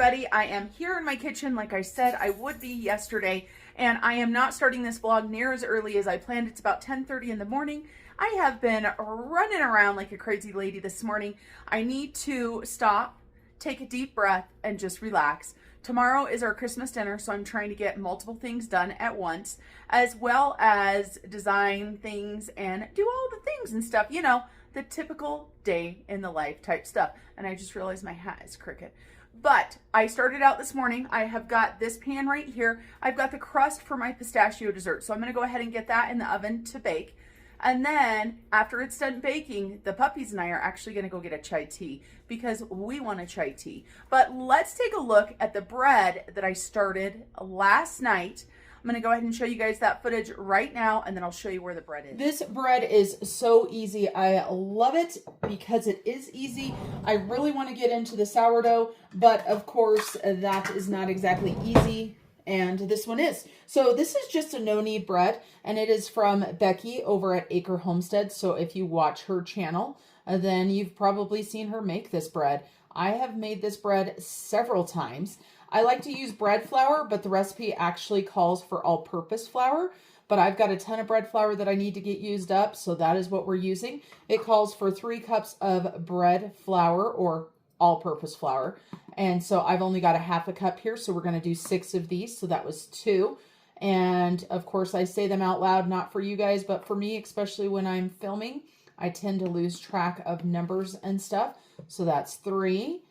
everybody. I am here in my kitchen like I said I would be yesterday, and I am not starting this vlog near as early as I planned. It's about 10:30 in the morning. I have been running around like a crazy lady this morning. I need to stop, take a deep breath, and just relax. Tomorrow is our Christmas dinner, so I'm trying to get multiple things done at once, as well as design things and do all the things and stuff, you know, the typical day in the life type stuff. And I just realized my hat is crooked. But I started out this morning. I have got this pan right here. I've got the crust for my pistachio dessert. So I'm going to go ahead and get that in the oven to bake. And then after it's done baking, the puppies and I are actually going to go get a chai tea because we want a chai tea. But let's take a look at the bread that I started last night. I'm going to go ahead and show you guys that footage right now, and then I'll show you where the bread is. This bread is so easy. I love it because it is easy. I really want to get into the sourdough, but of course that is not exactly easy, and this one is. So this is just a no-knead bread, and it is from Becky over at Acre Homestead. So if you watch her channel, then you've probably seen her make this bread. I have made this bread several times. I like to use bread flour, but the recipe actually calls for all-purpose flour. But I've got a ton of bread flour that I need to get used up, so that is what we're using. It calls for 3 cups of bread flour or all-purpose flour. And so I've only got a half a cup here, so we're going to do 6 of these. So that was 2. And of course, I say them out loud, not for you guys, but for me, especially when I'm filming, I tend to lose track of numbers and stuff. So that's 3.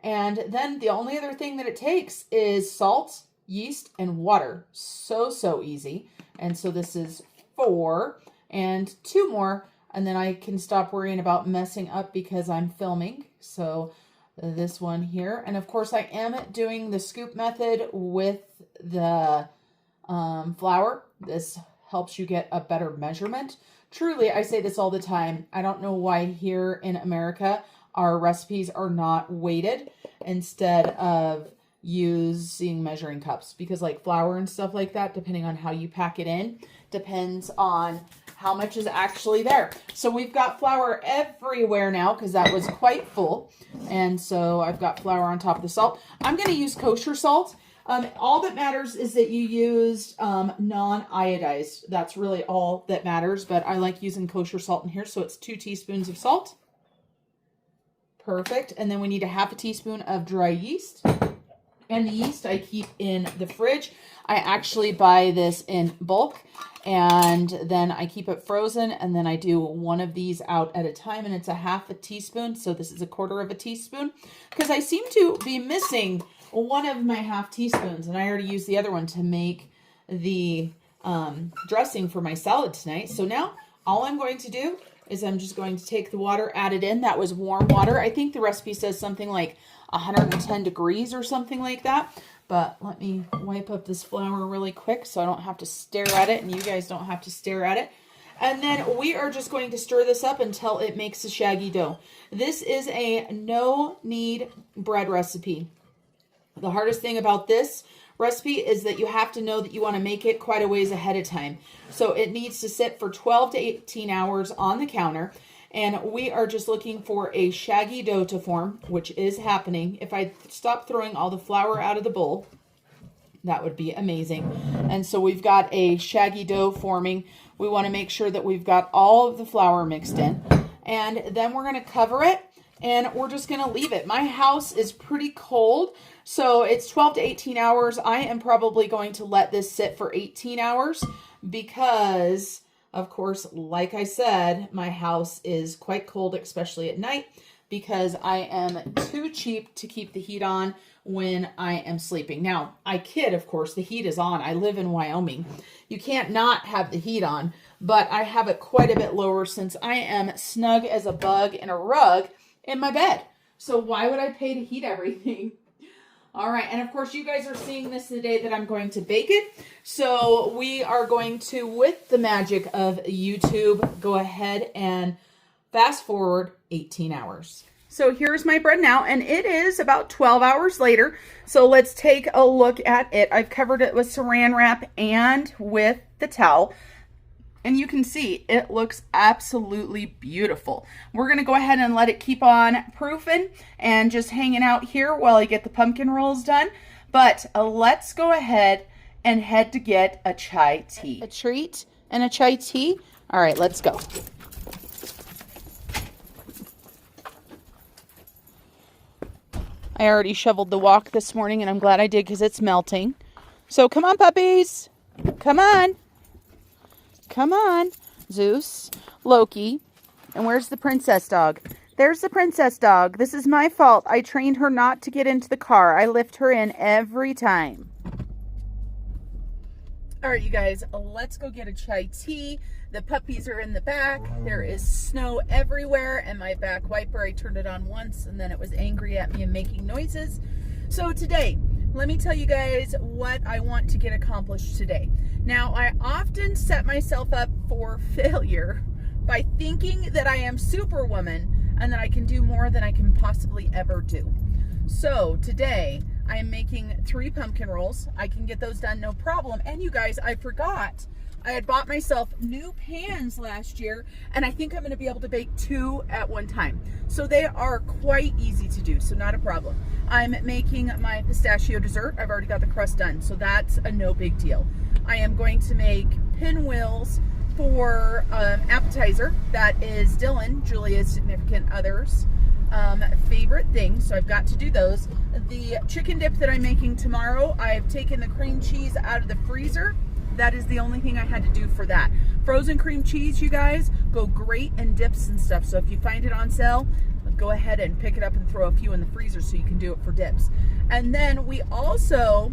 And then the only other thing that it takes is salt, yeast, and water. So easy. And so this is 4 and 2 more. And then I can stop worrying about messing up because I'm filming. So this one here. And of course I am doing the scoop method with the flour. This helps you get a better measurement. Truly, I say this all the time. I don't know why here in America our recipes are not weighted instead of using measuring cups, because like flour and stuff like that, depending on how you pack it in, depends on how much is actually there. So we've got flour everywhere now because that was quite full. And so I've got flour on top of the salt. I'm going to use kosher salt. All that matters is that you used non-iodized. That's really all that matters, but I like using kosher salt in here. So it's 2 teaspoons of salt. Perfect. And then we need a half a teaspoon of dry yeast. And the yeast I keep in the fridge. I actually buy this in bulk, and then I keep it frozen, and then I do 1 of these out at a time, and it's a half a teaspoon. So this is a 1/4 of a teaspoon because I seem to be missing 1 of my half teaspoons, and I already used the other one to make the dressing for my salad tonight. So now all I'm going to do is I'm just going to take the water, add it in. That was warm water. I think the recipe says something like 110 degrees or something like that. But let me wipe up this flour really quick so I don't have to stare at it and you guys don't have to stare at it. And then we are just going to stir this up until it makes a shaggy dough. This is a no-knead bread recipe. The hardest thing about this recipe is that you have to know that you want to make it quite a ways ahead of time. So it needs to sit for 12 to 18 hours on the counter. And we are just looking for a shaggy dough to form, which is happening. If I stop throwing all the flour out of the bowl, that would be amazing. And so we've got a shaggy dough forming. We want to make sure that we've got all of the flour mixed in. And then we're going to cover it, and we're just going to leave it. My house is pretty cold, so it's 12 to 18 hours. I am probably going to let this sit for 18 hours because, of course, like I said, my house is quite cold, especially at night, because I am too cheap to keep the heat on when I am sleeping. Now, I kid, of course, the heat is on. I live in Wyoming. You can't not have the heat on, but I have it quite a bit lower since I am snug as a bug in a rug in my bed. So why would I pay to heat everything? All right, and of course you guys are seeing this the day that I'm going to bake it. So we are going to, with the magic of YouTube, go ahead and fast forward 18 hours. So here's my bread now, and it is about 12 hours later. So let's take a look at it. I've covered it with saran wrap and with the towel. And you can see it looks absolutely beautiful. We're gonna go ahead and let it keep on proofing and just hanging out here while I get the pumpkin rolls done. But let's go ahead and head to get a chai tea. A treat and a chai tea. All right, let's go. I already shoveled the walk this morning, and I'm glad I did because it's melting. So come on, puppies. Come on. Come on. Zeus, Loki, and where's the princess dog? There's the princess dog. This is my fault. I trained her not to get into the car. I lift her in every time. All right, you guys, let's go get a chai tea. The puppies are in the back. There is snow everywhere, and my back wiper, I turned it on once, and then it was angry at me and making noises. So today, let me tell you guys what I want to get accomplished today. Now, I often set myself up for failure by thinking that I am Superwoman and that I can do more than I can possibly ever do. So today, I am making 3 pumpkin rolls. I can get those done no problem. And you guys, I forgot. I had bought myself new pans last year, and I think I'm going to be able to bake 2 at one time. So they are quite easy to do, so not a problem. I'm making my pistachio dessert. I've already got the crust done, so that's a no big deal. I am going to make pinwheels for appetizer. That is Dylan, Julia's significant other's favorite thing, so I've got to do those. The chicken dip that I'm making tomorrow, I've taken the cream cheese out of the freezer. That is the only thing I had to do for that. Frozen cream cheese, you guys, go great in dips and stuff, so if you find it on sale, go ahead and pick it up and throw a few in the freezer so you can do it for dips. And then we also,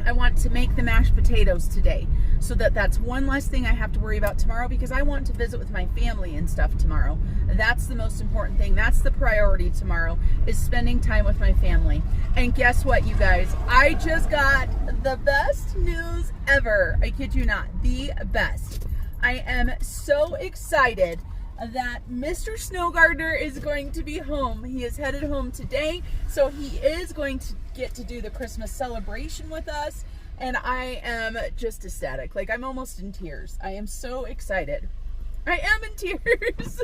I want to make the mashed potatoes today, so that's one less thing I have to worry about tomorrow, because I want to visit with my family and stuff tomorrow. That's the most important thing. That's the priority tomorrow, is spending time with my family. And guess what, you guys? I just got the best news ever. I kid you not, the best. I am so excited that Mr. Snow Gardener is going to be home. He is headed home today, so he is going to get to do the Christmas celebration with us, and I am just ecstatic. Like, I'm almost in tears. I am so excited. I am in tears.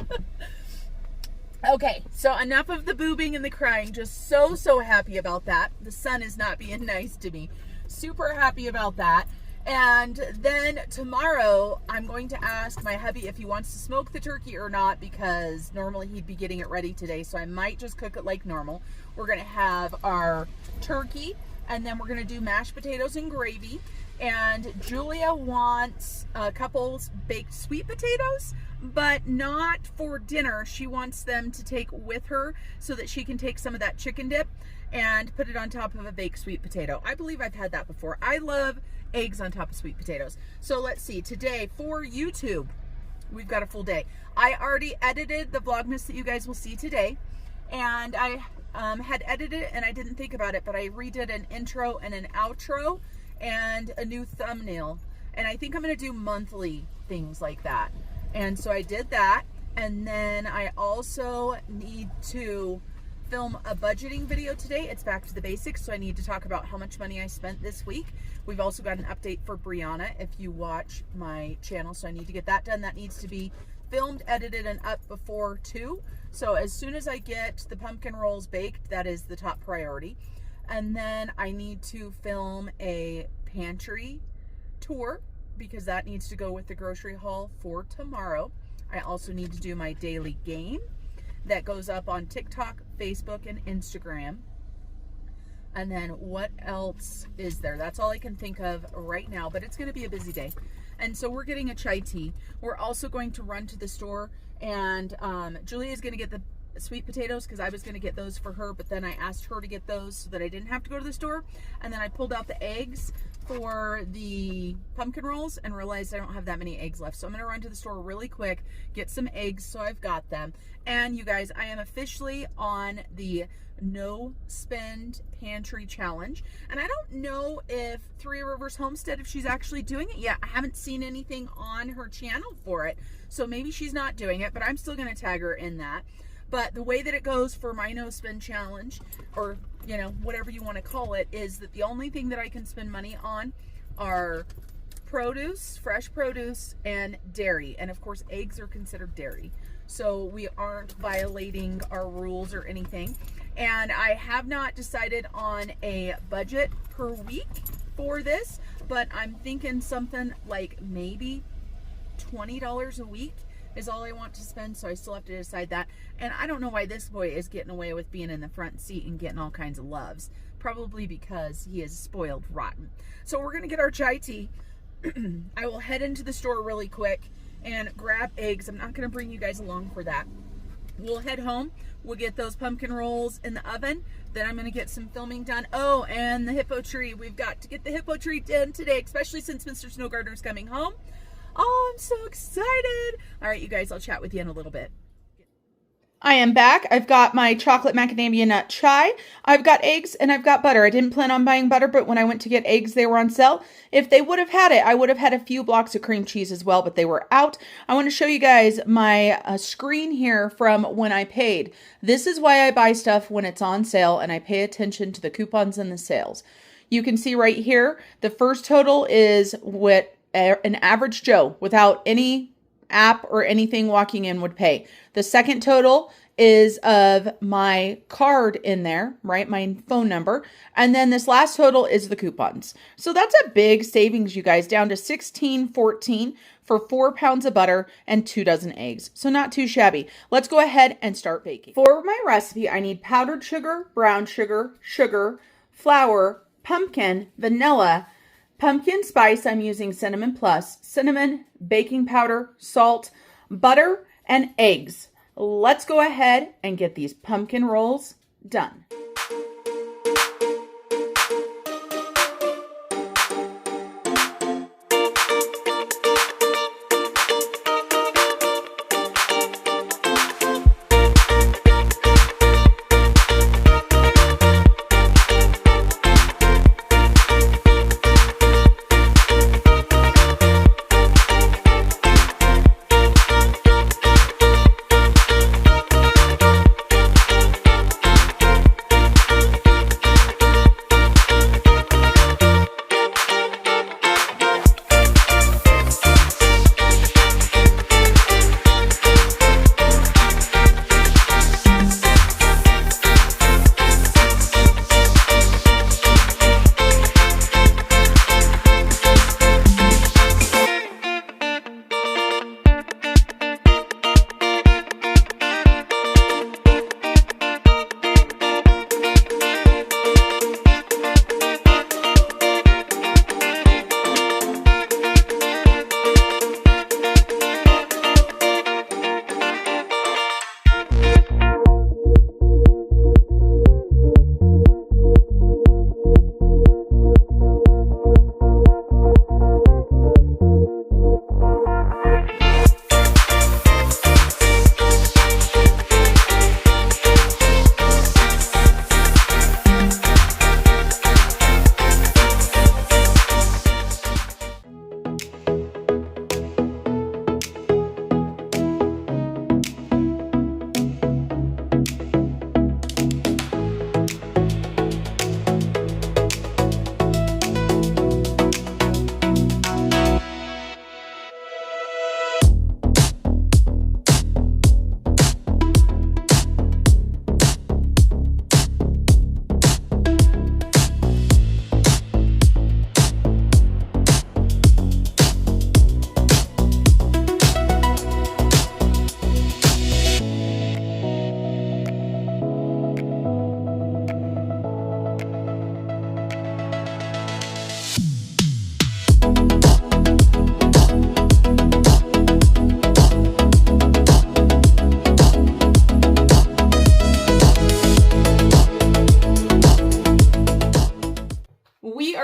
Okay, so enough of the boobing and the crying. Just so happy about that. The sun is not being nice to me. Super happy about that. And then tomorrow, I'm going to ask my hubby if he wants to smoke the turkey or not, because normally he'd be getting it ready today, so I might just cook it like normal. We're going to have our turkey, and then we're going to do mashed potatoes and gravy. And Julia wants a couple baked sweet potatoes, but not for dinner. She wants them to take with her so that she can take some of that chicken dip and put it on top of a baked sweet potato. I believe I've had that before. I love eggs on top of sweet potatoes. So let's see, today for YouTube, we've got a full day. I already edited the Vlogmas that you guys will see today, and I had edited it and I didn't think about it, but I redid an intro and an outro and a new thumbnail, and I think I'm going to do monthly things like that. And so I did that, and then I also need to film a budgeting video today. It's back to the basics, so I need to talk about how much money I spent this week. We've also got an update for Brianna if you watch my channel, so I need to get that done. That needs to be filmed, edited, and up before 2. So as soon as I get the pumpkin rolls baked, that is the top priority. And then I need to film a pantry tour, because that needs to go with the grocery haul for tomorrow. I also need to do my daily game that goes up on TikTok, Facebook, and Instagram. And then what else is there? That's all I can think of right now, but it's going to be a busy day. And so we're getting a chai tea. We're also going to run to the store, and Julia is going to get the sweet potatoes because I was going to get those for her, but then I asked her to get those so that I didn't have to go to the store. And then I pulled out the eggs for the pumpkin rolls and realized I don't have that many eggs left. So I'm going to run to the store really quick, get some eggs so I've got them. And you guys, I am officially on the no spend pantry challenge, and I don't know if Three Rivers Homestead, if she's actually doing it yet. I haven't seen anything on her channel for it, so maybe she's not doing it, but I'm still going to tag her in that. But the way that it goes for my no spend challenge, or whatever you want to call it, is that the only thing that I can spend money on are produce, fresh produce, and dairy. And of course, eggs are considered dairy. So we aren't violating our rules or anything. And I have not decided on a budget per week for this, but I'm thinking something like maybe $20 a week is all I want to spend, so I still have to decide that. And I don't know why this boy is getting away with being in the front seat and getting all kinds of loves. Probably because he is spoiled rotten. So we're gonna get our chai tea. I will head into the store really quick and grab eggs. I'm not gonna bring you guys along for that. We'll head home. We'll get those pumpkin rolls in the oven. Then I'm gonna get some filming done. Oh, and the hippo tree. We've got to get the hippo tree done today, especially since Mr. Snow Gardener's coming home. Oh, I'm so excited. All right, you guys, I'll chat with you in a little bit. I am back. I've got my chocolate macadamia nut chai. I've got eggs and I've got butter. I didn't plan on buying butter, but when I went to get eggs, they were on sale. If they would have had it, I would have had a few blocks of cream cheese as well, but they were out. I want to show you guys my screen here from when I paid. This is why I buy stuff when it's on sale and I pay attention to the coupons and the sales. You can see right here, the first total is what an average Joe without any app or anything walking in would pay. The second total is of my card in there, right? My phone number. And then this last total is the coupons. So that's a big savings, you guys, down to $16.14 for 4 pounds of butter and 2 dozen eggs. So not too shabby. Let's go ahead and start baking. For my recipe, I need powdered sugar, brown sugar, flour, pumpkin, vanilla, pumpkin spice, I'm using cinnamon plus, cinnamon, baking powder, salt, butter, and eggs. Let's go ahead and get these pumpkin rolls done.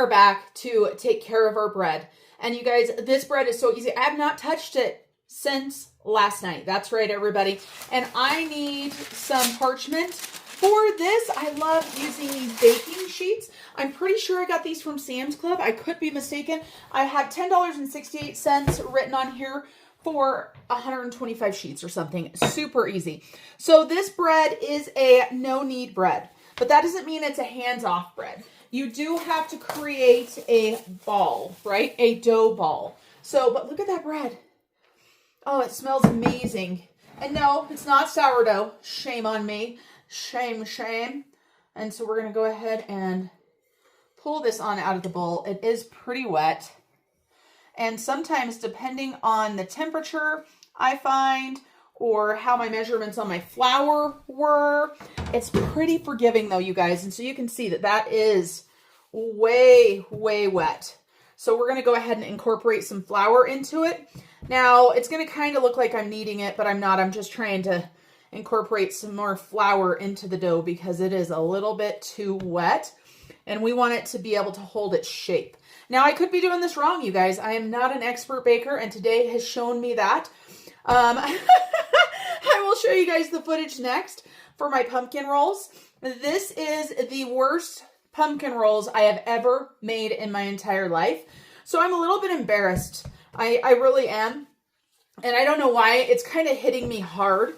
Back to take care of our bread. And you guys, this bread is so easy. I have not touched it since last night. That's right, everybody. And I need some parchment for this. I love using these baking sheets. I'm pretty sure I got these from Sam's Club. I could be mistaken. I have $10.68 written on here for 125 sheets or something. Super easy. So this bread is a no-knead bread. but that doesn't mean it's a hands-off bread. You do have to create a ball, right? A dough ball. So, but look at that bread. Oh, it smells amazing. And no, it's not sourdough. Shame on me. Shame, shame. And so we're going to go ahead and pull this on out of the bowl. It is pretty wet. And sometimes, depending on the temperature, I find, or how my measurements on my flour were, it's pretty forgiving though, you guys. And so you can see that that is way, way wet. So we're going to go ahead and incorporate some flour into it. Now, it's going to kind of look like I'm kneading it, but I'm not. I'm just trying to incorporate some more flour into the dough because it is a little bit too wet. And we want it to be able to hold its shape. Now, I could be doing this wrong, you guys. I am not an expert baker, and today has shown me that. I will show you guys the footage next for my pumpkin rolls. This is the worst pumpkin rolls I have ever made in my entire life. So I'm a little bit embarrassed. I really am. And I don't know why. It's kind of hitting me hard.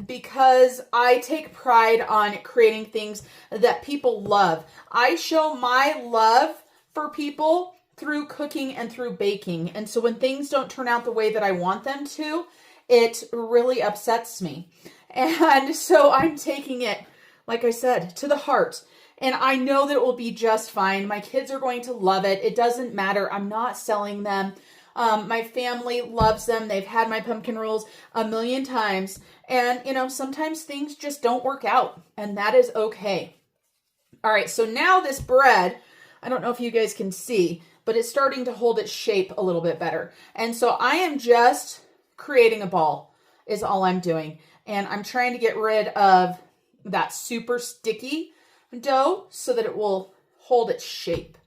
Because I take pride on creating things that people love. I show my love for people through cooking and through baking. And so when things don't turn out the way that I want them to, it really upsets me. And so I'm taking it, like I said, to the heart. And I know that it will be just fine. My kids are going to love it. It doesn't matter. I'm not selling them. My family loves them. They've had my pumpkin rolls a million times. And, you know, sometimes things just don't work out. And that is okay. All right, so now this bread, I don't know if you guys can see, but it's starting to hold its shape a little bit better. And so I am just creating a ball is all I'm doing. And I'm trying to get rid of that super sticky dough so that it will hold its shape.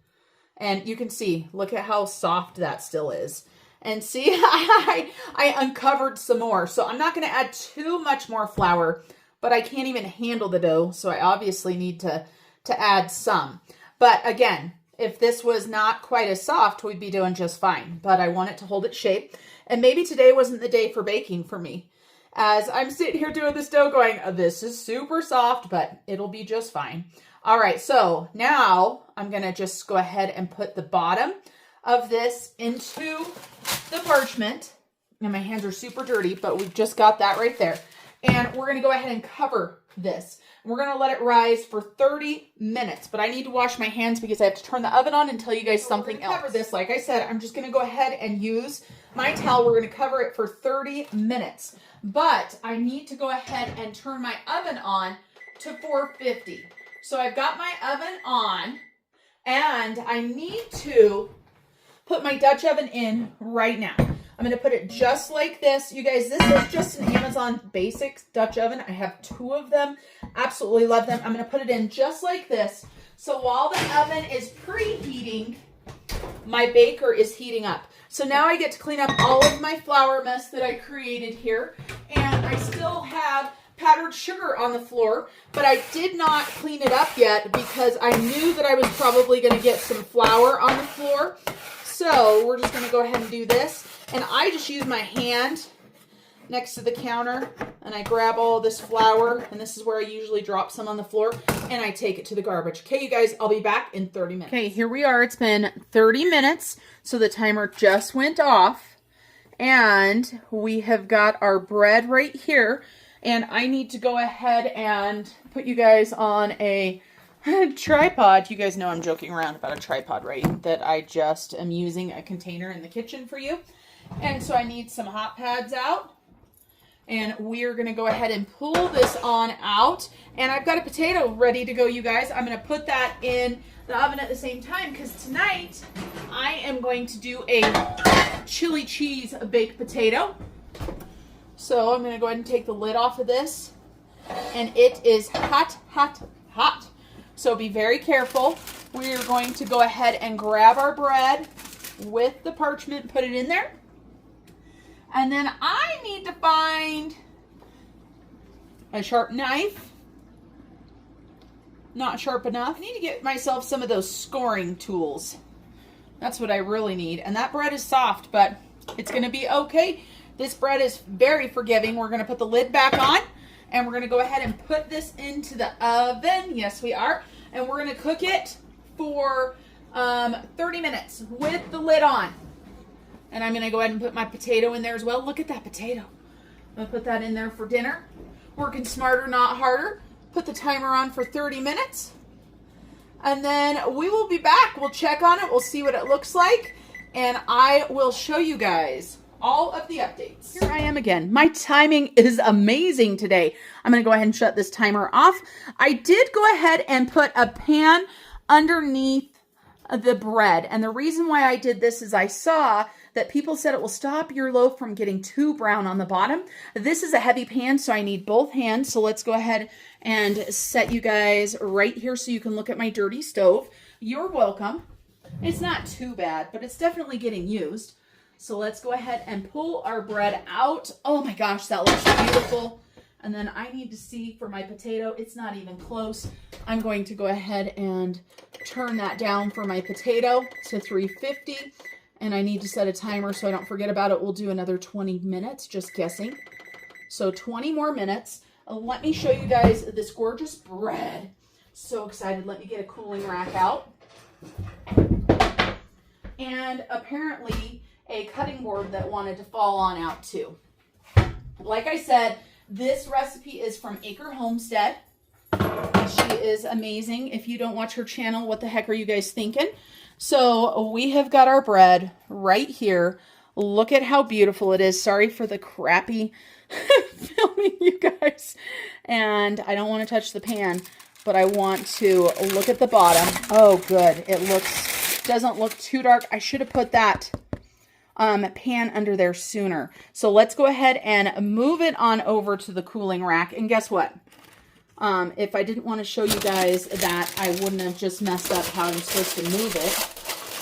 And you can see, look at how soft that still is. And see, I uncovered some more. So I'm not going to add too much more flour, but I can't even handle the dough. So I obviously need to add some. But again, if this was not quite as soft, we'd be doing just fine. But I want it to hold its shape. And maybe today wasn't the day for baking for me. As I'm sitting here doing this dough going, oh, this is super soft, but it'll be just fine. All right, so now I'm going to just go ahead and put the bottom of this into the parchment. And my hands are super dirty, but we've just got that right there. And we're going to go ahead and cover this. We're going to let it rise for 30 minutes, but I need to wash my hands because I have to turn the oven on and tell you guys something else. Cover this, like I said, I'm just going to go ahead and use my towel. We're going to cover it for 30 minutes, but I need to go ahead and turn my oven on to 450. So I've got my oven on, and I need to put my Dutch oven in right now. I'm going to put it just like this. You guys, this is just an Amazon Basics Dutch oven. I have 2 of them. Absolutely love them. I'm going to put it in just like this. So while the oven is preheating, my baker is heating up. So now I get to clean up all of my flour mess that I created here. And I still have powdered sugar on the floor, but I did not clean it up yet because I knew that I was probably going to get some flour on the floor. So we're just going to go ahead and do this. And I just use my hand next to the counter and I grab all this flour, and this is where I usually drop some on the floor, and I take it to the garbage. Okay, you guys, I'll be back in 30 minutes. Okay, here we are. It's been 30 minutes. So the timer just went off, and we have got our bread right here. And I need to go ahead and put you guys on a tripod. You guys know I'm joking around about a tripod, right? That I just am using a container in the kitchen for you. And so I need some hot pads out. And we're going to go ahead and pull this on out. And I've got a potato ready to go, you guys. I'm going to put that in the oven at the same time because tonight I am going to do a chili cheese baked potato. So I'm going to go ahead and take the lid off of this. And it is hot, hot, hot. So be very careful. We're going to go ahead and grab our bread with the parchment, put it in there. And then I need to find a sharp knife. Not sharp enough. I need to get myself some of those scoring tools. That's what I really need. And that bread is soft, but it's going to be okay. This bread is very forgiving. We're going to put the lid back on, And we're going to go ahead and put this into the oven. Yes, we are. And we're going to cook it for 30 minutes with the lid on. And I'm going to go ahead and put my potato in there as well. Look at that potato. I'm going to put that in there for dinner. Working smarter, not harder. Put the timer on for 30 minutes. And then we will be back. We'll check on it. We'll see what it looks like. And I will show you guys all of the updates. Here I am again. My timing is amazing today. I'm going to go ahead and shut this timer off. I did go ahead and put a pan underneath the bread. And the reason why I did this is I saw that people said it will stop your loaf from getting too brown on the bottom. This is a heavy pan, so I need both hands. So let's go ahead and set you guys right here so you can look at my dirty stove. You're welcome. It's not too bad, but it's definitely getting used. So let's go ahead and pull our bread out. Oh my gosh, that looks beautiful. And then I need to see for my potato, it's not even close. I'm going to go ahead and turn that down for my potato to 350. And I need to set a timer so I don't forget about it. We'll do another 20 minutes, just guessing. So 20 more minutes. Let me show you guys this gorgeous bread. So excited. Let me get a cooling rack out. And apparently a cutting board that wanted to fall on out too. Like I said, this recipe is from Acre Homestead. She is amazing. If you don't watch her channel, what the heck are you guys thinking? So we have got our bread right here. Look at how beautiful it is. Sorry for the crappy filming, you guys. And I don't want to touch the pan, but I want to look at the bottom. Oh, good. It doesn't look too dark. I should have put that pan under there sooner. So let's go ahead and move it on over to the cooling rack. And guess what? If I didn't want to show you guys that, I wouldn't have just messed up how I'm supposed to move it.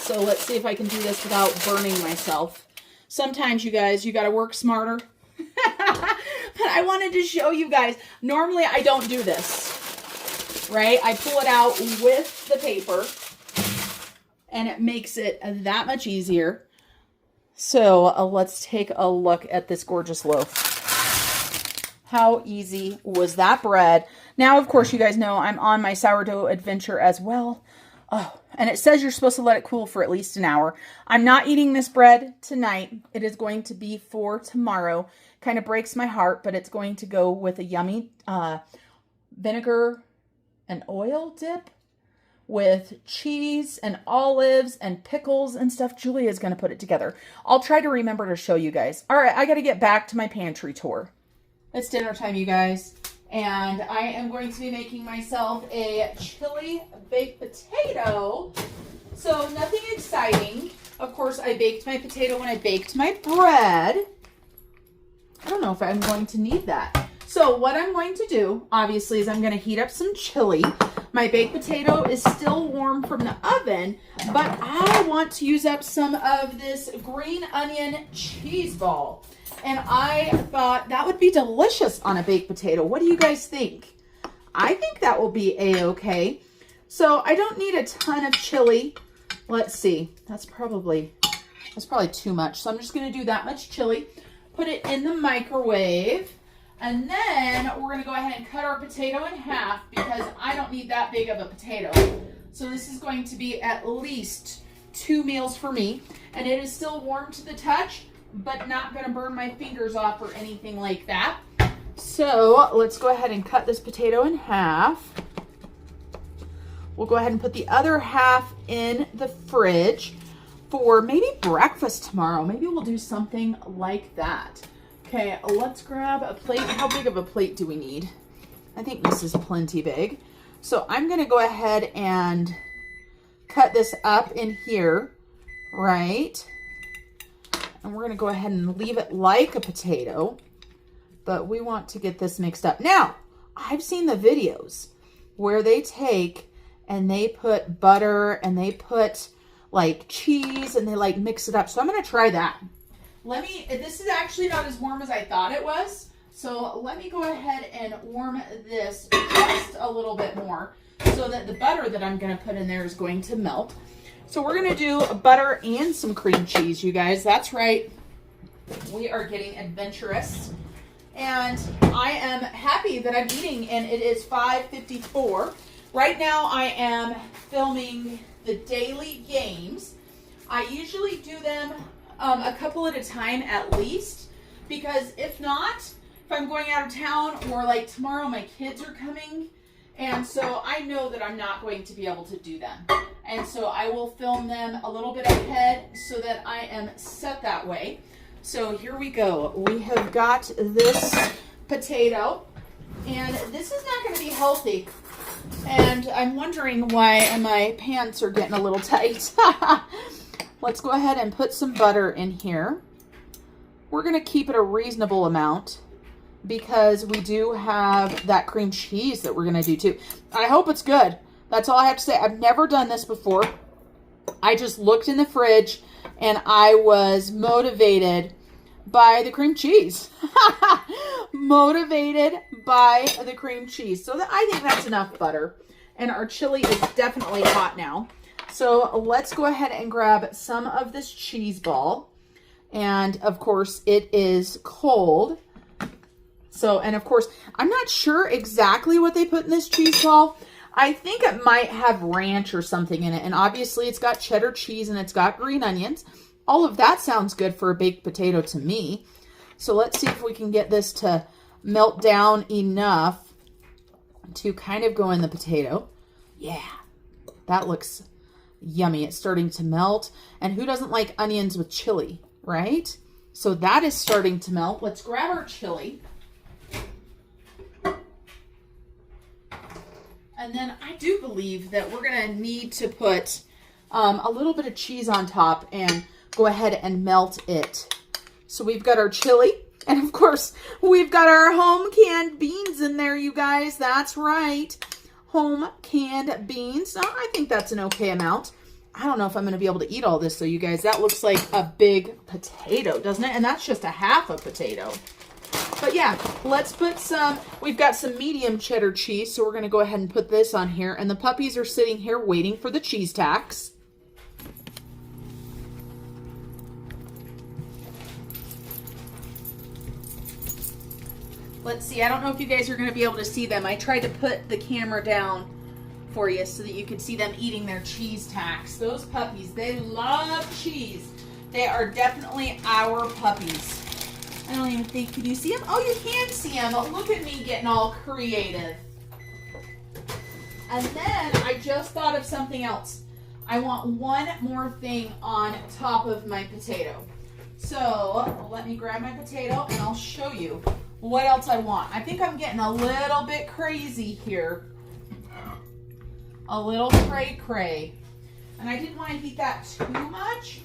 So let's see if I can do this without burning myself. Sometimes, you guys, you got to work smarter. But I wanted to show you guys. Normally, I don't do this, right? I pull it out with the paper, and it makes it that much easier. So let's take a look at this gorgeous loaf. How easy was that bread? Now, of course, you guys know I'm on my sourdough adventure as well. Oh, and it says you're supposed to let it cool for at least an hour. I'm not eating this bread tonight. It is going to be for tomorrow. Kind of breaks my heart, but it's going to go with a yummy vinegar and oil dip with cheese and olives and pickles and stuff. Julia is going to put it together. I'll try to remember to show you guys. All right, I got to get back to my pantry tour. It's dinner time, you guys. And I am going to be making myself a chili baked potato. So nothing exciting. Of course, I baked my potato when I baked my bread. I don't know if I'm going to need that. So what I'm going to do, obviously, is I'm going to heat up some chili. My baked potato is still warm from the oven, but I want to use up some of this green onion cheese ball. And I thought that would be delicious on a baked potato. What do you guys think? I think that will be a-okay. So I don't need a ton of chili. Let's see. That's probably too much. So I'm just going to do that much chili. Put it in the microwave. And then we're going to go ahead and cut our potato in half because I don't need that big of a potato. So this is going to be at least 2 meals for me. And it is still warm to the touch, but not going to burn my fingers off or anything like that. So let's go ahead and cut this potato in half. We'll go ahead and put the other half in the fridge for maybe breakfast tomorrow. Maybe we'll do something like that. Okay, let's grab a plate. How big of a plate do we need? I think this is plenty big. So I'm going to go ahead and cut this up in here, right? And we're going to go ahead and leave it like a potato, but we want to get this mixed up. Now, I've seen the videos where they take and they put butter and they put like cheese and they like mix it up. So I'm going to try that. This is actually not as warm as I thought it was. So let me go ahead and warm this just a little bit more so that the butter that I'm going to put in there is going to melt. So we're going to do butter and some cream cheese, you guys. That's right. We are getting adventurous. And I am happy you that I'm eating, and it is 5:54. Right now I am filming the daily games. I usually do them a couple at a time at least, because if not, if I'm going out of town or like tomorrow my kids are coming, and so I know that I'm not going to be able to do them. And so I will film them a little bit ahead so that I am set that way. So here we go. We have got this potato, and this is not going to be healthy. And I'm wondering why my pants are getting a little tight. Let's go ahead and put some butter in here. We're going to keep it a reasonable amount because we do have that cream cheese that we're going to do too. I hope it's good. That's all I have to say. I've never done this before. I just looked in the fridge and I was motivated by the cream cheese. Motivated by the cream cheese. So I think that's enough butter. And our chili is definitely hot now. So let's go ahead and grab some of this cheese ball. And of course it is cold. So, and of course, I'm not sure exactly what they put in this cheese ball. I think it might have ranch or something in it. And obviously it's got cheddar cheese and it's got green onions. All of that sounds good for a baked potato to me. So let's see if we can get this to melt down enough to kind of go in the potato. Yeah, that looks yummy. It's starting to melt. And who doesn't like onions with chili, right? So that is starting to melt. Let's grab our chili. And then I do believe that we're going to need to put a little bit of cheese on top and go ahead and melt it. So we've got our chili. And of course, we've got our home canned beans in there, you guys. That's right. Home canned beans. Now, I think that's an okay amount. I don't know if I'm going to be able to eat all this, though, you guys. That looks like a big potato, doesn't it? And that's just a half a potato. But yeah, let's put some, we've got some medium cheddar cheese, so we're going to go ahead and put this on here. And the puppies are sitting here waiting for the cheese tacks. Let's see, I don't know if you guys are going to be able to see them. I tried to put the camera down for you so that you could see them eating their cheese tacks. Those puppies, they love cheese. They are definitely our puppies. I don't even think, can you see them? Oh, you can see them. Look at me getting all creative. And then I just thought of something else. I want one more thing on top of my potato. So let me grab my potato and I'll show you what else I want. I think I'm getting a little bit crazy here. A little cray-cray. And I didn't want to heat that too much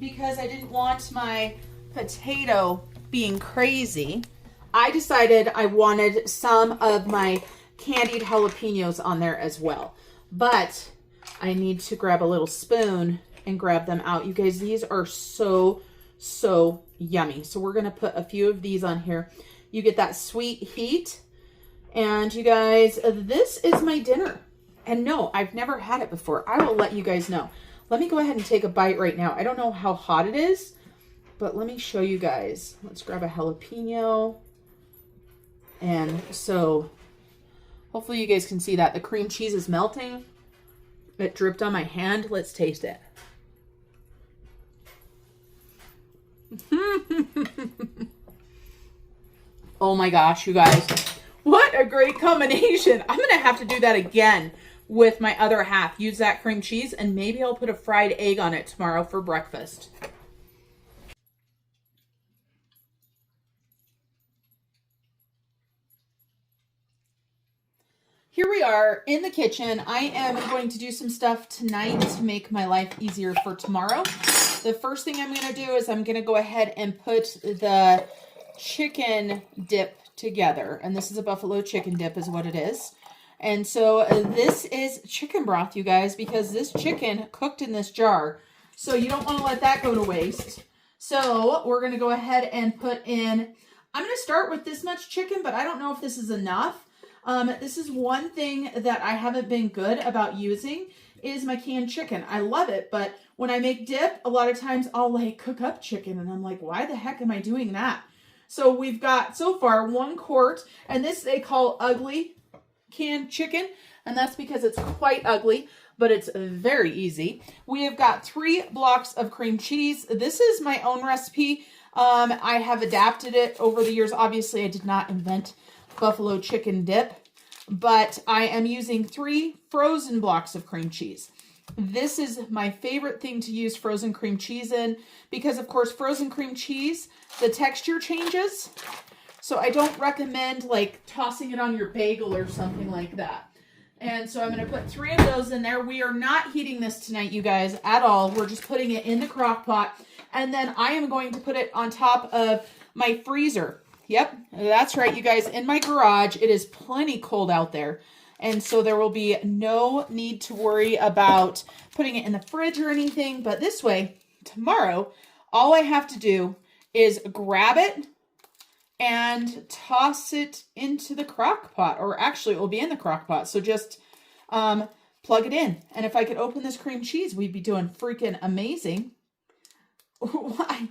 because I didn't want my potato being crazy. I decided I wanted some of my candied jalapenos on there as well. But I need to grab a little spoon and grab them out. You guys, these are so yummy. So we're going to put a few of these on here. You get that sweet heat. And you guys, this is my dinner. And no, I've never had it before. I will let you guys know. Let me go ahead and take a bite right now. I don't know how hot it is, but let me show you guys. Let's grab a jalapeno. And so hopefully you guys can see that. The cream cheese is melting. It dripped on my hand. Let's taste it. Oh my gosh, you guys. What a great combination. I'm going to have to do that again with my other half. Use that cream cheese, and maybe I'll put a fried egg on it tomorrow for breakfast. Here we are in the kitchen. I am going to do some stuff tonight to make my life easier for tomorrow. The first thing I'm going to do is I'm going to go ahead and put the chicken dip together. And this is a buffalo chicken dip is what it is. And so this is chicken broth, you guys, because this chicken cooked in this jar. So you don't want to let that go to waste. So we're going to go ahead and put in, I'm going to start with this much chicken, but I don't know if this is enough. This is one thing that I haven't been good about using is my canned chicken. I love it, but when I make dip, a lot of times I'll like cook up chicken and I'm like, why the heck am I doing that? So we've got so far 1 quart, and this they call ugly canned chicken, and that's because it's quite ugly, but it's very easy. We have got 3 blocks of cream cheese. This is my own recipe. I have adapted it over the years. Obviously, I did not invent buffalo chicken dip, but I am using 3 frozen blocks of cream cheese. This is my favorite thing to use frozen cream cheese in because, of course, frozen cream cheese, the texture changes. So I don't recommend like tossing it on your bagel or something like that. And so I'm going to put 3 of those in there. We are not heating this tonight, you guys, at all. We're just putting it in the crock pot. And then I am going to put it on top of my freezer. Yep, that's right, you guys. In my garage, it is plenty cold out there. And so there will be no need to worry about putting it in the fridge or anything. But this way, tomorrow, all I have to do is grab it and toss it into the crock pot. Or actually, it will be in the crock pot. So just plug it in. And if I could open this cream cheese, we'd be doing freaking amazing. Why?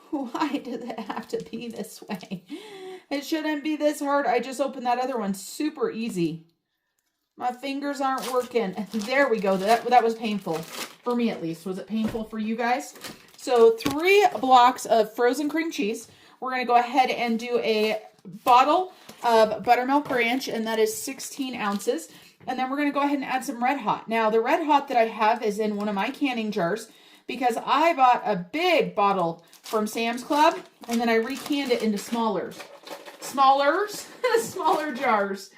Why does it have to be this way? It shouldn't be this hard. I just opened that other one super easy. My fingers aren't working. There we go. That was painful. For me, at least. Was it painful for you guys? So 3 blocks of frozen cream cheese. We're going to go ahead and do a bottle of buttermilk ranch, and that is 16 ounces. And then we're going to go ahead and add some Red Hot. Now, the Red Hot that I have is in one of my canning jars because I bought a big bottle from Sam's Club, and then I recanned it into smaller jars.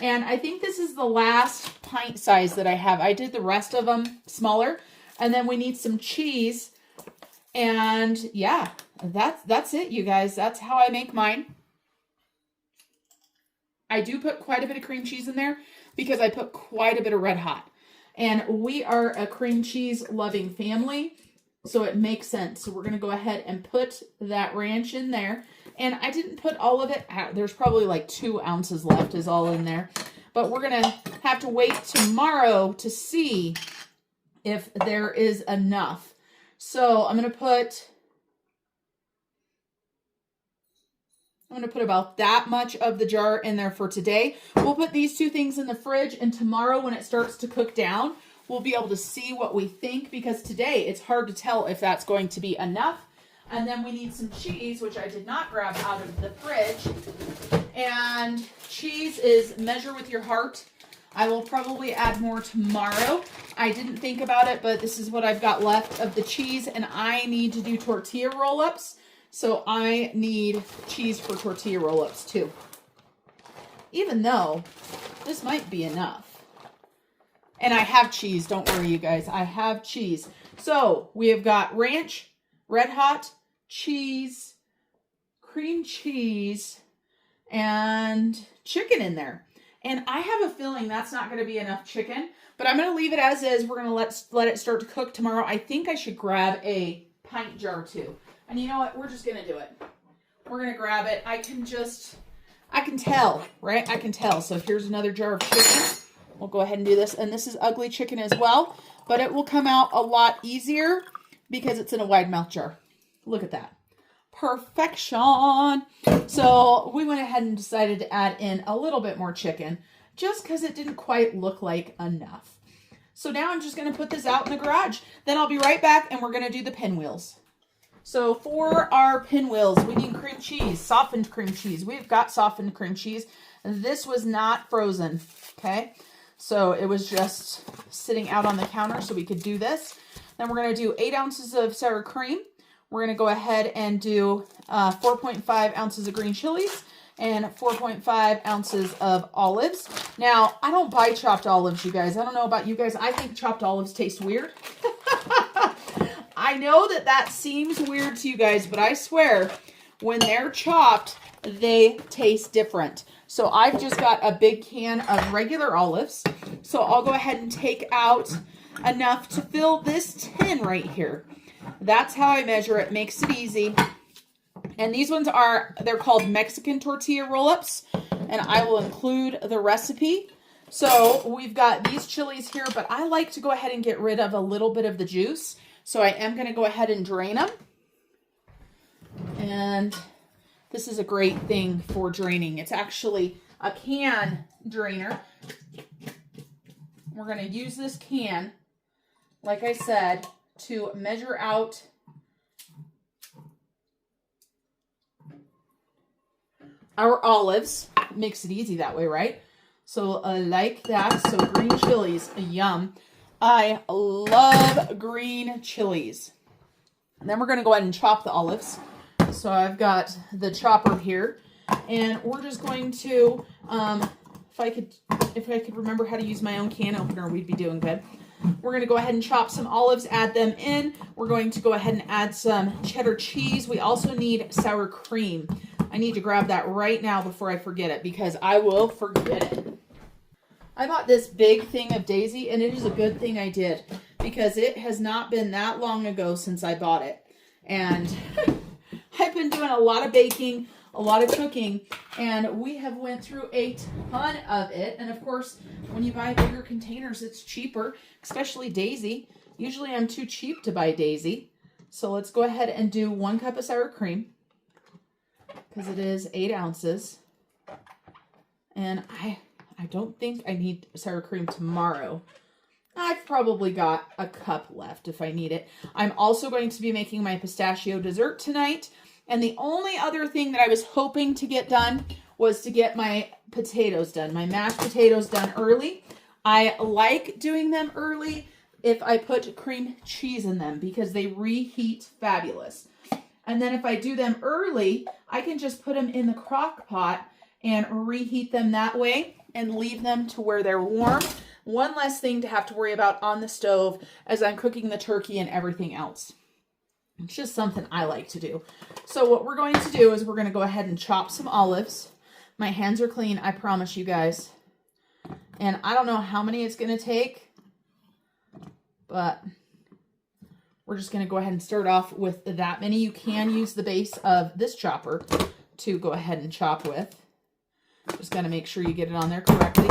And I think this is the last pint size that I have. I did the rest of them smaller. And then we need some cheese. And yeah, that's it, you guys. That's how I make mine. I do put quite a bit of cream cheese in there because I put quite a bit of Red Hot. And we are a cream cheese loving family, so it makes sense. So we're going to go ahead and put that ranch in there. And I didn't put all of it. There's probably like 2 ounces left is all in there. But we're going to have to wait tomorrow to see if there is enough. So I'm going to put about that much of the jar in there for today. We'll put these 2 things in the fridge, and tomorrow when it starts to cook down, we'll be able to see what we think, because today it's hard to tell if that's going to be enough. And then we need some cheese, which I did not grab out of the fridge. And cheese is measure with your heart. I will probably add more tomorrow. I didn't think about it, but this is what I've got left of the cheese, and I need to do tortilla roll-ups. So I need cheese for tortilla roll-ups too. Even though this might be enough. And I have cheese, don't worry you guys. I have cheese. So we have got ranch, Red Hot, cheese, cream cheese, and chicken in there. And I have a feeling that's not going to be enough chicken, but I'm going to leave it as is. We're going to let it start to cook tomorrow. I think I should grab a pint jar too. And you know what? We're just going to do it. We're going to grab it. I can tell, right? I can tell. So here's another jar of chicken. We'll go ahead and do this. And this is ugly chicken as well, but it will come out a lot easier because it's in a wide mouth jar. Look at that. Perfection. So we went ahead and decided to add in a little bit more chicken just because it didn't quite look like enough. So now I'm just going to put this out in the garage. Then I'll be right back and we're going to do the pinwheels. So for our pinwheels, we need cream cheese, softened cream cheese. We've got softened cream cheese. This was not frozen, okay? So it was just sitting out on the counter so we could do this. Then we're going to do 8 ounces of sour cream. We're going to go ahead and do 4.5 ounces of green chilies and 4.5 ounces of olives. Now, I don't buy chopped olives, you guys. I don't know about you guys. I think chopped olives taste weird. I know that seems weird to you guys, but I swear, when they're chopped, they taste different. So I've just got a big can of regular olives. So I'll go ahead and take out enough to fill this tin right here. That's how I measure it. Makes it easy. And these ones they're called Mexican tortilla roll-ups, and I will include the recipe. So we've got these chilies here, but I like to go ahead and get rid of a little bit of the juice. So I am going to go ahead and drain them. And This is a great thing for draining. It's actually a can drainer. We're going to use this can, like I said, to measure out our olives. Makes it easy that way, right? So like that. So green chilies, yum. I love green chilies. And then we're going to go ahead and chop the olives. So I've got the chopper here, and we're just going to, if I could remember how to use my own can opener, we'd be doing good. We're going to go ahead and chop some olives, add them in. We're going to go ahead and add some cheddar cheese. We also need sour cream. I need to grab that right now before I forget it, because I will forget it. I bought this big thing of Daisy, and it is a good thing I did, because it has not been that long ago since I bought it. And I've been doing a lot of baking, a lot of cooking, and we have went through a ton of it. And of course, when you buy bigger containers, it's cheaper, especially Daisy. Usually I'm too cheap to buy Daisy. So let's go ahead and do 1 cup of sour cream, because it is 8 ounces. And I don't think I need sour cream tomorrow. I've probably got a cup left if I need it. I'm also going to be making my pistachio dessert tonight. And the only other thing that I was hoping to get done was to get my potatoes done, my mashed potatoes done early. I like doing them early if I put cream cheese in them, because they reheat fabulous. And then if I do them early, I can just put them in the crock pot and reheat them that way and leave them to where they're warm. One less thing to have to worry about on the stove as I'm cooking the turkey and everything else. It's just something I like to do. So what we're going to do is we're going to go ahead and chop some olives. My hands are clean, I promise you guys. And I don't know how many it's going to take, but we're just going to go ahead and start off with that many. You can use the base of this chopper to go ahead and chop with. Just got to make sure you get it on there correctly.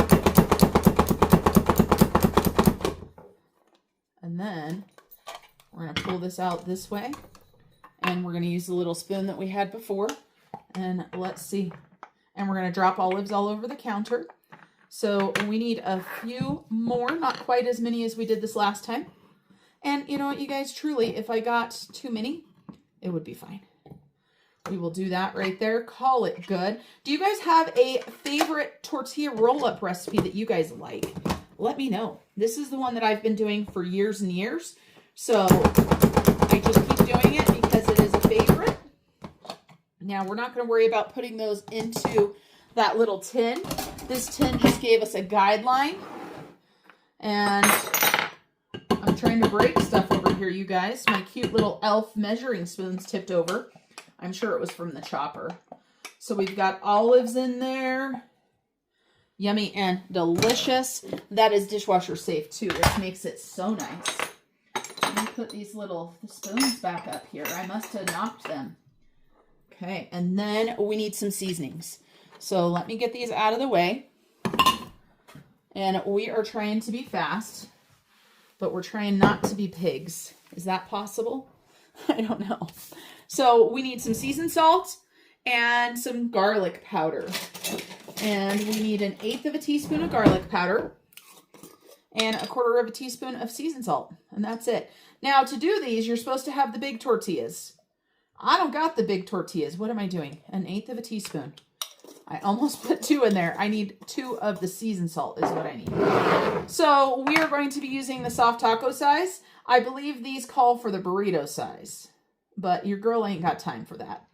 And then we're going to pull this out this way. And we're going to use the little spoon that we had before. And let's see. And we're going to drop olives all over the counter. So we need a few more, not quite as many as we did this last time. And you know what, you guys, truly, if I got too many, it would be fine. We will do that right there. Call it good. Do you guys have a favorite tortilla roll-up recipe that you guys like? Let me know. This is the one that I've been doing for years and years. So I just keep doing it because it is a favorite. Now, we're not going to worry about putting those into that little tin. This tin just gave us a guideline. And I'm trying to break stuff over here, you guys. My cute little elf measuring spoon's tipped over. I'm sure it was from the chopper. So we've got olives in there. Yummy and delicious. That is dishwasher safe too, which makes it so nice. Let me put these little spoons back up here. I must have knocked them. Okay, and then we need some seasonings. So let me get these out of the way. And we are trying to be fast, but we're trying not to be pigs. Is that possible? I don't know. So we need some seasoned salt and some garlic powder. And we need 1/8 teaspoon of garlic powder and 1/4 teaspoon of seasoned salt. And that's it. Now to do these, you're supposed to have the big tortillas. I don't got the big tortillas. What am I doing? 1/8 teaspoon. I almost put 2 in there. I need 2 of the seasoned salt is what I need. So we are going to be using the soft taco size. I believe these call for the burrito size, but your girl ain't got time for that.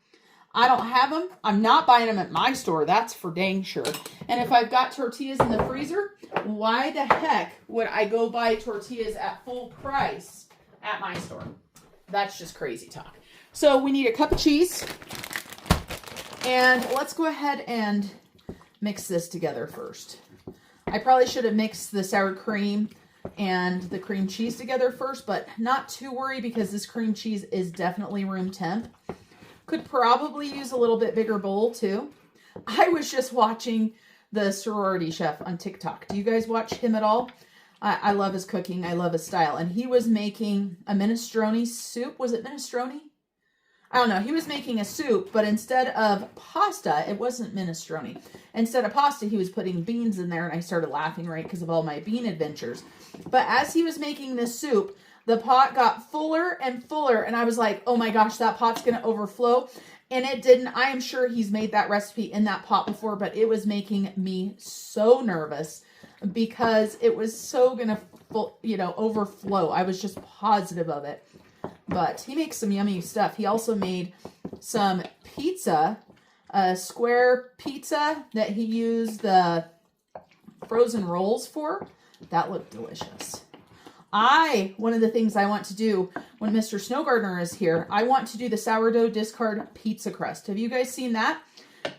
I don't have them. I'm not buying them at my store. That's for dang sure. And if I've got tortillas in the freezer, why the heck would I go buy tortillas at full price at my store? That's just crazy talk. So we need a cup of cheese. And let's go ahead and mix this together first. I probably should have mixed the sour cream and the cream cheese together first, but not to worry because this cream cheese is definitely room temp. Could probably use a little bit bigger bowl too. I was just watching the sorority chef on TikTok. Do you guys watch him at all? I love his cooking. I love his style. And he was making a minestrone soup. Was it minestrone? I don't know, he was making a soup, but instead of pasta, it wasn't minestrone. Instead of pasta, he was putting beans in there, and I started laughing, right, because of all my bean adventures. But as he was making this soup, the pot got fuller and fuller, and I was like, oh my gosh, that pot's going to overflow. And it didn't. I am sure he's made that recipe in that pot before, but it was making me so nervous because it was so going to, overflow. I was just positive of it. But he makes some yummy stuff. He also made some pizza, a square pizza that he used the frozen rolls for. That looked delicious. One of the things I want to do when Mr. Snow Gardener is here, I want to do the sourdough discard pizza crust. Have you guys seen that?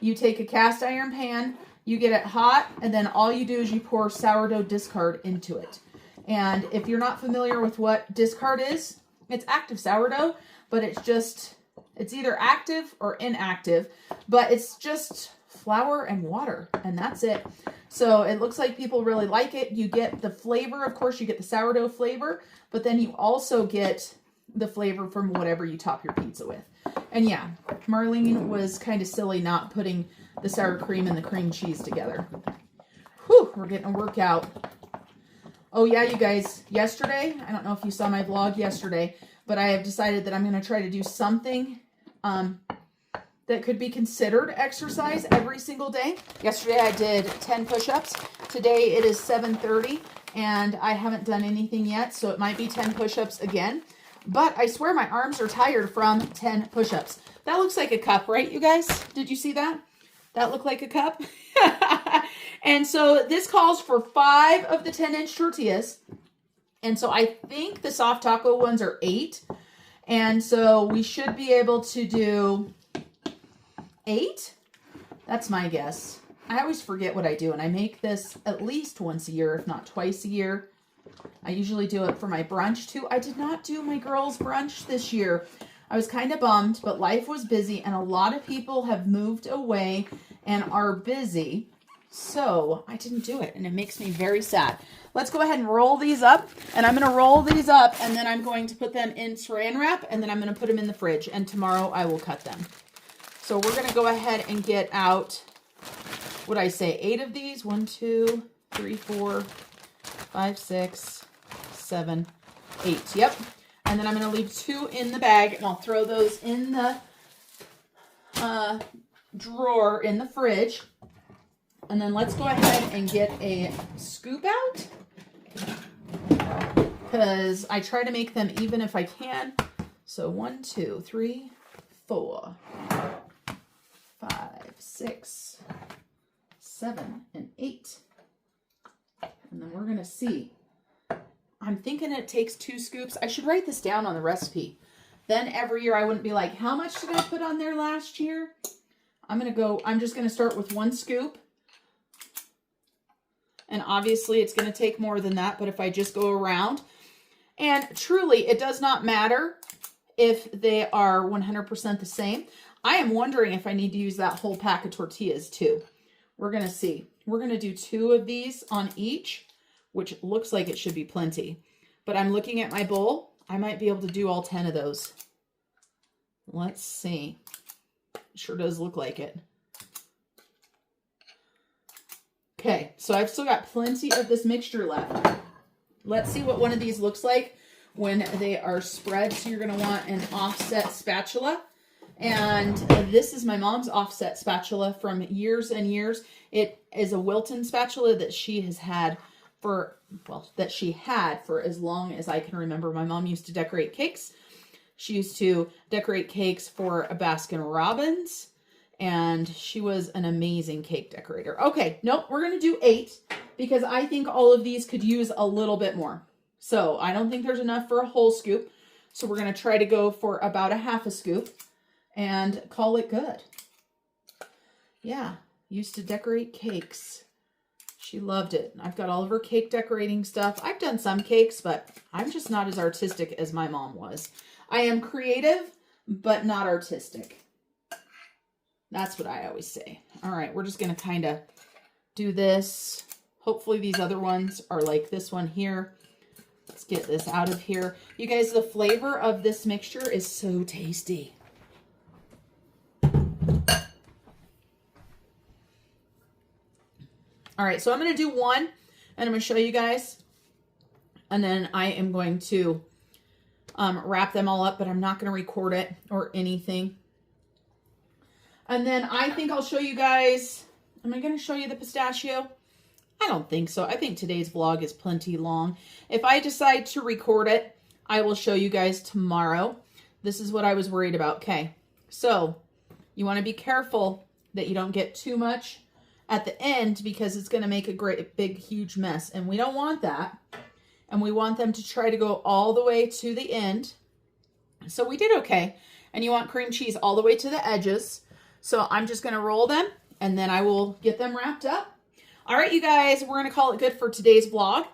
You take a cast iron pan, you get it hot, and then all you do is you pour sourdough discard into it. And if you're not familiar with what discard is, it's active sourdough, but it's either active or inactive, but it's just flour and water, and that's it. So it looks like people really like it. You get the flavor, of course, you get the sourdough flavor, but then you also get the flavor from whatever you top your pizza with. And yeah, Marlene was kind of silly not putting the sour cream and the cream cheese together. Whew, we're getting a workout. Oh yeah, you guys, yesterday, I don't know if you saw my vlog yesterday, but I have decided that I'm going to try to do something that could be considered exercise every single day. Yesterday I did 10 push-ups. Today it is 7:30 and I haven't done anything yet, so it might be 10 push-ups again. But I swear my arms are tired from 10 push-ups. That looks like a cup, right, you guys? Did you see that? That looked like a cup? And so this calls for 5 of the 10-inch tortillas. And so I think the soft taco ones are 8. And so we should be able to do 8. That's my guess. I always forget what I do, and I make this at least once a year, if not twice a year. I usually do it for my brunch too. I did not do my girls' brunch this year. I was kind of bummed, but life was busy, and a lot of people have moved away and are busy. So I didn't do it, and it makes me very sad. Let's go ahead and roll these up, and I'm going to roll these up, and then I'm going to put them in saran wrap, and then I'm going to put them in the fridge, and tomorrow I will cut them. So we're going to go ahead and get out, what I say, 8 of these. 1, 2, 3, 4, 5, 6, 7, 8. Yep. And then I'm going to leave 2 in the bag, and I'll throw those in the drawer in the fridge. And then let's go ahead and get a scoop out, because I try to make them even if I can. So 1, 2, 3, 4, 5, 6, 7, and 8. And then we're going to see. I'm thinking it takes 2 scoops. I should write this down on the recipe. Then every year I wouldn't be like, how much did I put on there last year? I'm just going to start with 1 scoop. And obviously it's going to take more than that, but if I just go around, and truly it does not matter if they are 100% the same. I am wondering if I need to use that whole pack of tortillas too. We're going to see. We're going to do 2 of these on each, which looks like it should be plenty. But I'm looking at my bowl. I might be able to do all 10 of those. Let's see. Sure does look like it. Okay, so I've still got plenty of this mixture left. Let's see what one of these looks like when they are spread. So you're going to want an offset spatula. And this is my mom's offset spatula from years and years. It is a Wilton spatula that she has had for, well, that she had for as long as I can remember. My mom used to decorate cakes. She used to decorate cakes for a Baskin Robbins. And she was an amazing cake decorator. Okay, nope, we're going to do 8 because I think all of these could use a little bit more. So I don't think there's enough for a whole scoop. So we're going to try to go for about a half a scoop and call it good. Yeah, used to decorate cakes. She loved it. I've got all of her cake decorating stuff. I've done some cakes, but I'm just not as artistic as my mom was. I am creative, but not artistic. That's what I always say. All right, we're just going to kind of do this. Hopefully these other ones are like this one here. Let's get this out of here. You guys, the flavor of this mixture is so tasty. All right, so I'm going to do one, and I'm going to show you guys, and then I am going to wrap them all up, but I'm not going to record it or anything. And then I think I'll show you guys, am I going to show you the pistachio? I don't think so. I think today's vlog is plenty long. If I decide to record it, I will show you guys tomorrow. This is what I was worried about. Okay, so you want to be careful that you don't get too much at the end because it's going to make a great big huge mess, and we don't want that. And we want them to try to go all the way to the end. So we did okay. And you want cream cheese all the way to the edges. So I'm just going to roll them, and then I will get them wrapped up. All right, you guys, we're going to call it good for today's vlog.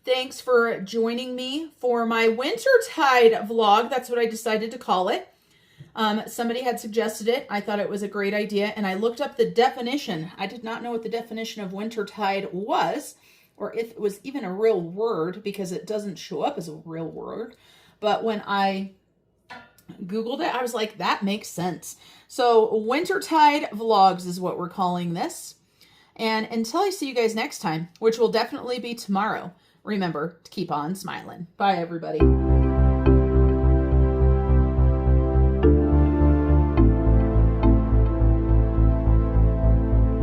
Thanks for joining me for my Wintertide vlog. That's what I decided to call it. Somebody had suggested it. I thought it was a great idea, and I looked up the definition. I did not know what the definition of Wintertide was, or if it was even a real word, because it doesn't show up as a real word. But when I Googled it, I was like, that makes sense. So Wintertide vlogs is what we're calling this. And until I see you guys next time, which will definitely be tomorrow, remember to keep on smiling. Bye, everybody.